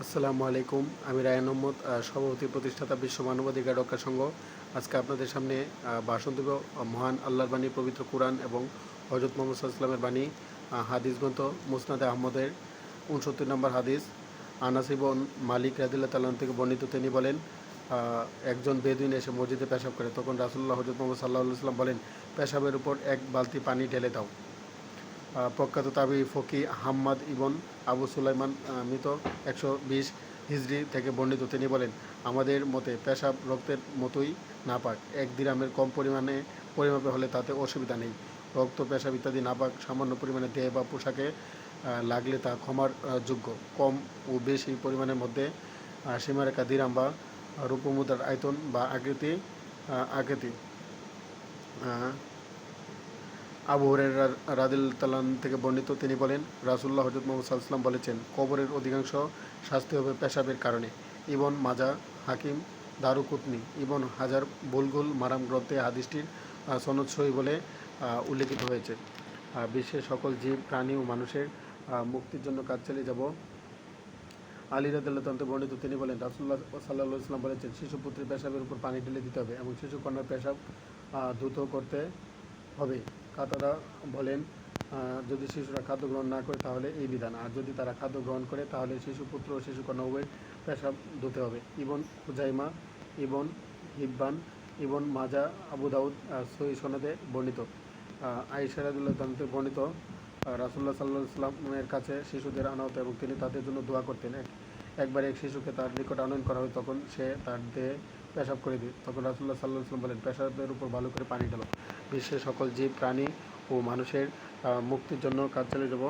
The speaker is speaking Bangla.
আসসালামু আলাইকুম। আমি রায়হান আহমদ, সভাপতি প্রতিষ্ঠাতা বিশ্ব মানবাধিকার রক্ষা সংঘ। আজকে আপনাদের সামনে ভাষণ দেব মহান আল্লাহর বাণী পবিত্র কুরআন এবং হযরত মুহাম্মদ সাল্লাল্লাহু আলাইহি ওয়াসাল্লামের বাণী। হাদিস গ্রন্থ মুসনাদে আহমদের ৬৯ নম্বর হাদিস। আনাস ইবন মালিক রাদিয়াল্লাহু তাআলা থেকে বর্ণিত, তিনি বলেন, একজন বেদুইন এসে মসজিদে পেশাব করে। তখন রাসূলুল্লাহ হযরত মুহাম্মদ সাল্লাল্লাহু আলাইহি ওয়াসাল্লাম বলেন, পেশাবের উপর এক বালতি পানি ঢেলে দাও। প্রখ্যাত তাবি ফকি হাম্মাদ ইবন আবু সুলাইমান মৃত ১২০ হিজরি থেকে বর্ণিত, তিনি বলেন, আমাদের মতে পেশাব রক্তের মতোই নাপাক। ১ দিরহামের কম পরিমাপে হলে তাতে অসুবিধা নেই। রক্ত, পেশাব ইত্যাদি নাপাক সামান্য পরিমাণে দেহে বা পোশাকে লাগলে তা ক্ষমার যোগ্য। কম ও বেশি পরিমাণের মধ্যে সীমারেখা দিরহাম বা রূপমুদ্রার আয়তন বা আকৃতি। আবু হুরায়রা রাদিয়াল্লাহু তাআলা থেকে বর্ণিত, তিনি বলেন, রাসূলুল্লাহ হযরত মুহাম্মদ সাল্লাল্লাহু আলাইহি ওয়াসাল্লাম বলেছেন, কবরের অধিকাংশ শাস্তি হবে পেশাবের কারণে। ইবন মাজা, হাকিম, দারুকুতনি, ইবন হাজার বুলগুল মারাম গ্রন্থে হাদিসটির সনদ সহিহ বলে উল্লেখিত হয়েছে। বিশ্বের সকল জীব, প্রাণী ও মানুষের মুক্তির জন্য কাজ চালিয়ে যাব। আলী রাদিয়াল্লাহু তাআলা বর্ণিত, তিনি বলেন, রাসূলুল্লাহ সাল্লাল্লাহু আলাইহি ওয়াসাল্লাম বলেছেন, শিশুপুত্রের পেশাবের উপর পানি ঢেলে দিতে হবে এবং শিশুকন্যার পেশাব দ্রুত করতে হবে। কাতাদা বলেন, যদি শিশুরা খাদ্য গ্রহণ না করে তাহলে এই বিধান, আর যদি তারা খাদ্য গ্রহণ করে তাহলে শিশুপুত্র ও শিশুকন্যা উভয়ের পেশাব ধুতে হবে। ইবন খুজাইমা, ইবন হিব্বান, ইবন মাজা, আবু দাউদ সহিহ সনদে বর্ণিত। আয়েশা রাদিয়াল্লাহু তাআলা থেকে বর্ণিত, রাসূলুল্লাহ সাল্লাল্লাহু আলাইহি ওয়াসাল্লামের কাছে শিশুদের আনা হতো এবং তিনি তাদের জন্য দোয়া করতেন। একবার এক শিশুকে তার নিকট আনয়ন করা হয়, তখন সে তার দেহে পেশাব করে দিত। তখন রাসূলুল্লাহ সাল্লাল্লাহু আলাইহি ওয়াসাল্লাম বলেন, পেশাবের উপর ভালো করে পানি ঢালো। বিশ্বের সকল জীব, প্রাণী ও মানুষের মুক্তির জন্য কাজ চালিয়ে যাব।